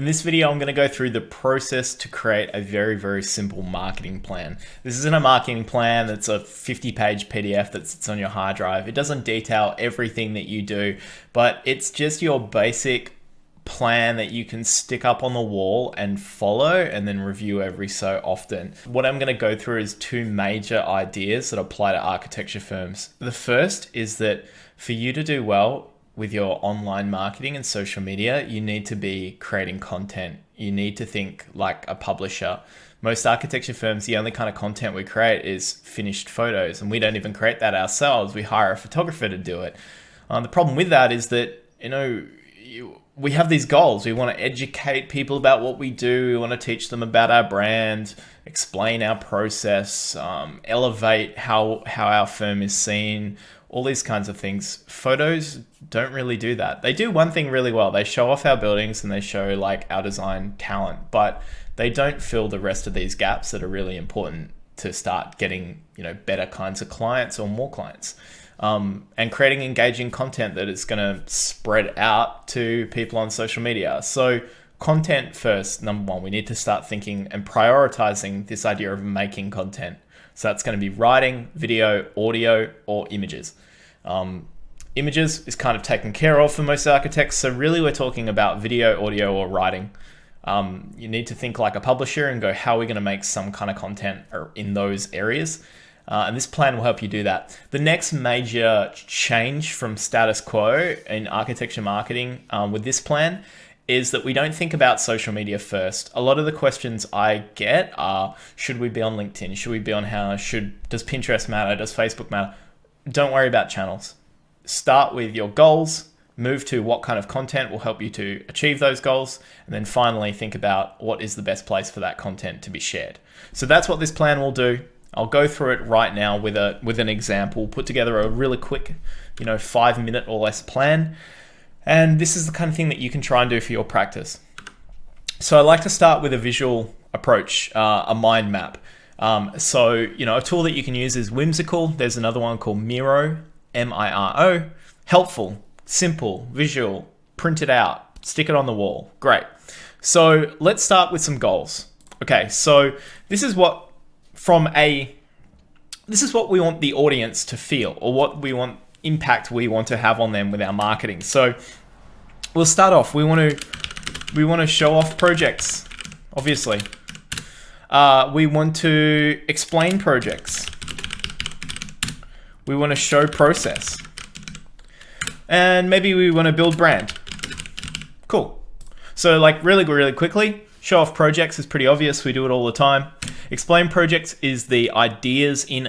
In this video, I'm going to go through the process to create a very, very simple marketing plan. This isn't a marketing plan that's a 50-page PDF that sits on your hard drive. It doesn't detail everything that you do, but it's just your basic plan that you can stick up on the wall and follow and then review every so often. What I'm going to go through is two major ideas that apply to architecture firms. The first is that for you to do well with your online marketing and social media, you need to be creating content. You need to think like a publisher. Most architecture firms, the only kind of content we create is finished photos, and we don't even create that ourselves. We hire a photographer to do it. The problem with that is that, we have these goals. We want to educate people about what we do. We want to teach them about our brand, explain our process, elevate how our firm is seen, all these kinds of things. Photos don't really do that. They do one thing really well. They show off our buildings and they show like our design talent, but they don't fill the rest of these gaps that are really important to start getting, better kinds of clients or more clients. And creating engaging content that is going to spread out to people on social media. So content first, number one, we need to start thinking and prioritizing this idea of making content. So that's going to be writing, video, audio, or images. Images is kind of taken care of for most architects. So really we're talking about video, audio, or writing. You need to think like a publisher and go, how are we going to make some kind of content in those areas? And this plan will help you do that. The next major change from status quo in architecture marketing with this plan is that we don't think about social media first. A lot of the questions I get are, should we be on LinkedIn? Should we be on Houzz? Does Pinterest matter? Does Facebook matter? Don't worry about channels. Start with your goals, move to what kind of content will help you to achieve those goals, and then finally think about what is the best place for that content to be shared. So that's what this plan will do. I'll go through it right now with an example, put together a really quick, 5-minute or less plan. And this is the kind of thing that you can try and do for your practice. So I like to start with a visual approach, a mind map. So a tool that you can use is Whimsical. There's another one called Miro, Miro. Helpful, simple, visual, print it out, stick it on the wall. Great. So let's start with some goals. Okay, so this is what we want the audience to feel, or what impact we want to have on them with our marketing. So we'll start off. We want to show off projects, obviously. We want to explain projects. We want to show process. And maybe we want to build brand. Cool. So like really quickly, show off projects is pretty obvious. We do it all the time. Explain projects is the ideas in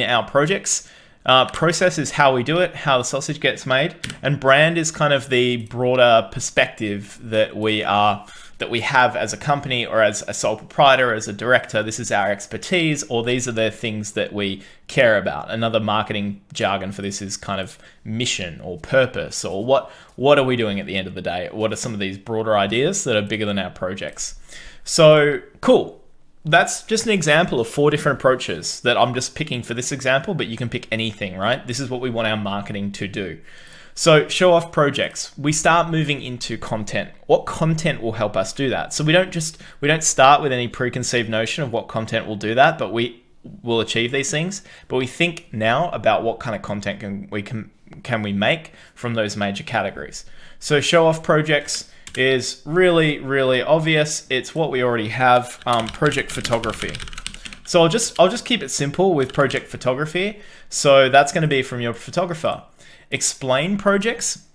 our projects. Process is how we do it, how the sausage gets made, and brand is kind of the broader perspective that we have as a company or as a sole proprietor, as a director. This is our expertise, or these are the things that we care about. Another marketing jargon for this is kind of mission or purpose, or what are we doing at the end of the day? What are some of these broader ideas that are bigger than our projects? So cool. That's just an example of 4 different approaches that I'm just picking for this example, but you can pick anything, right? This is what we want our marketing to do. So show off projects. We start moving into content. What content will help us do that? So we don't start with any preconceived notion of what content will do that, but we will achieve these things. But we think now about what kind of content can we make from those major categories. So show off projects is really obvious. It's what we already have. Project photography. So I'll just keep it simple with project photography. So that's going to be from your photographer. Explain projects.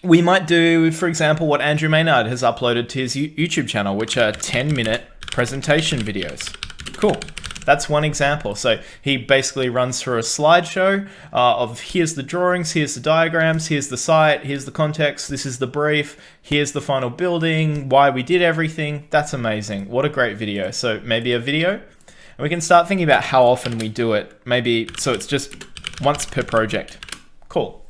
We might do, for example, what Andrew Maynard has uploaded to his YouTube channel, which are 10-minute presentation videos. Cool. That's one example. So he basically runs through a slideshow of here's the drawings, here's the diagrams, here's the site, here's the context, this is the brief, here's the final building, why we did everything. That's amazing. What a great video. So maybe a video. And we can start thinking about how often we do it. Maybe, so it's just once per project. Cool.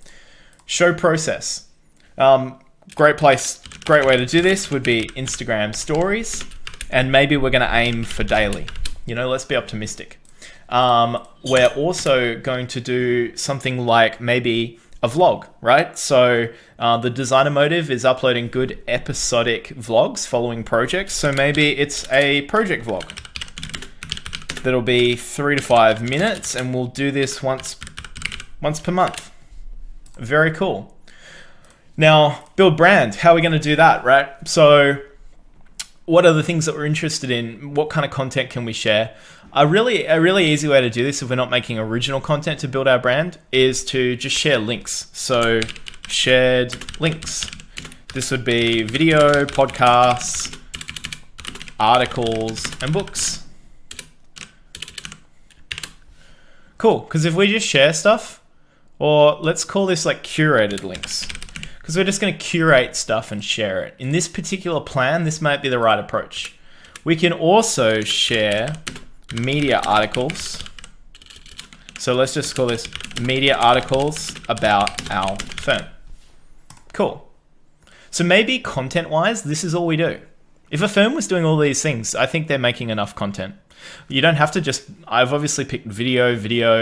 Show process. Great way to do this would be Instagram stories. And maybe we're going to aim for daily. Let's be optimistic. We're also going to do something like maybe a vlog, right? So the designer motive is uploading good episodic vlogs following projects. So maybe it's a project vlog that'll be 3 to 5 minutes, and we'll do this once per month. Very cool. Now, build brand. How are we going to do that, right? So what are the things that we're interested in? What kind of content can we share? A really easy way to do this if we're not making original content to build our brand is to just share links. So shared links. This would be video, podcasts, articles, and books. Cool, because if we just share stuff, or let's call this like curated links, because we're just going to curate stuff and share it. In this particular plan, this might be the right approach. We can also share media articles. So let's just call this media articles about our firm. Cool. So maybe content-wise, this is all we do. If a firm was doing all these things, I think they're making enough content. You don't have to just, I've obviously picked video,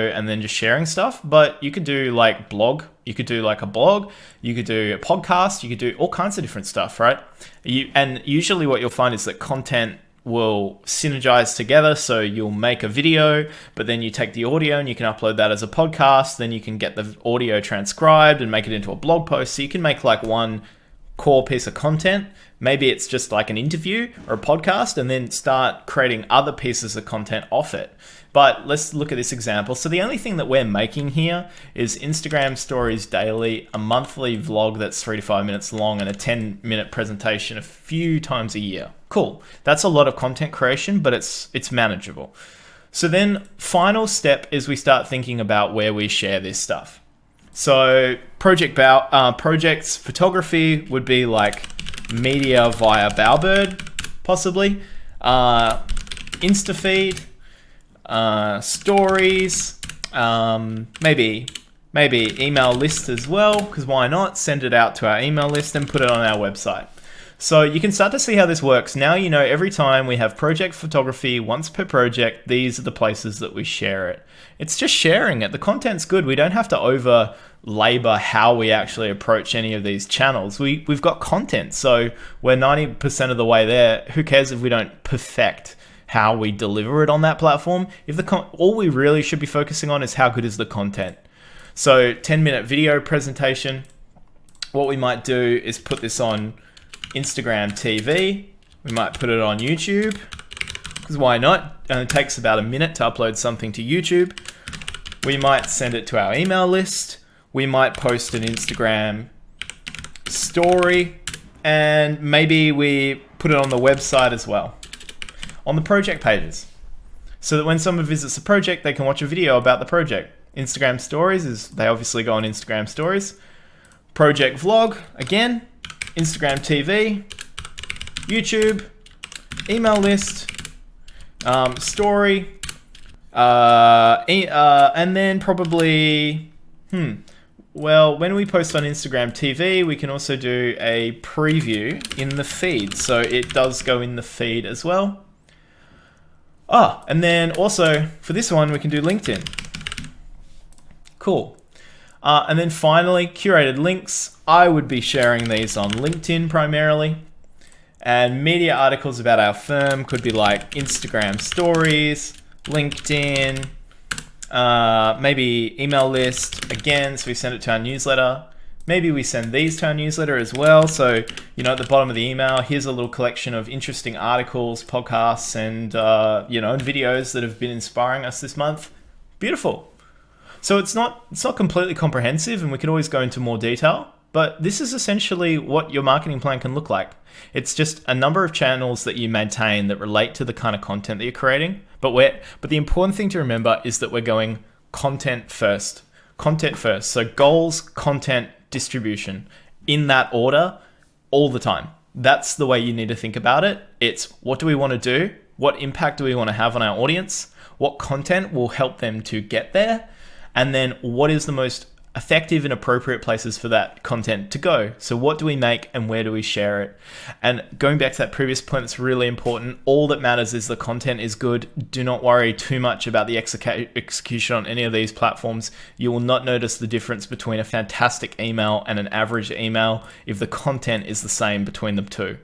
and then just sharing stuff, but you could do like blog, you could do like a blog, you could do a podcast, you could do all kinds of different stuff, right? And usually what you'll find is that content will synergize together. So you'll make a video, but then you take the audio and you can upload that as a podcast. Then you can get the audio transcribed and make it into a blog post. So you can make like one core piece of content. Maybe it's just like an interview or a podcast, and then start creating other pieces of content off it. But let's look at this example. So the only thing that we're making here is Instagram stories daily, a monthly vlog that's 3 to 5 minutes long, and a 10-minute presentation a few times a year. Cool. That's a lot of content creation, but it's manageable. So then final step is we start thinking about where we share this stuff. So projects photography would be like media via Bowerbird, possibly. Instafeed, stories, maybe email list as well, because why not? Send it out to our email list and put it on our website. So you can start to see how this works. Now you know every time we have project photography, once per project, these are the places that we share it. It's just sharing it. The content's good. We don't have to over labor how we actually approach any of these channels. We've got content, so we're 90% of the way there. Who cares if we don't perfect how we deliver it on that platform? If all we really should be focusing on is how good is the content. So 10-minute video presentation. What we might do is put this on Instagram TV. We might put it on YouTube, because why not? It only takes about a minute to upload something to YouTube. We might send it to our email list. We might post an Instagram story, and maybe we put it on the website as well, on the project pages, so that when someone visits the project, they can watch a video about the project. Instagram stories is, they obviously go on Instagram stories. Project vlog, again, Instagram TV, YouTube, email list, story, and then probably, well, when we post on Instagram TV, we can also do a preview in the feed. So it does go in the feed as well. And then also for this one, we can do LinkedIn. Cool. And then finally, curated links. I would be sharing these on LinkedIn primarily. And media articles about our firm could be like Instagram stories, LinkedIn, maybe email list again, so we send it to our newsletter. Maybe we send these to our newsletter as well. So, at the bottom of the email, here's a little collection of interesting articles, podcasts, and and videos that have been inspiring us this month. Beautiful. So it's not completely comprehensive, and we could always go into more detail, but this is essentially what your marketing plan can look like. It's just a number of channels that you maintain that relate to the kind of content that you're creating. But the important thing to remember is that we're going content first. Content first. So goals, content, distribution, in that order all the time. That's the way you need to think about it. It's what do we want to do? What impact do we want to have on our audience? What content will help them to get there? And then what is the most effective and appropriate places for that content to go. So what do we make and where do we share it? And going back to that previous point, it's really important. All that matters is the content is good. Do not worry too much about the execution on any of these platforms. You will not notice the difference between a fantastic email and an average email if the content is the same between the two.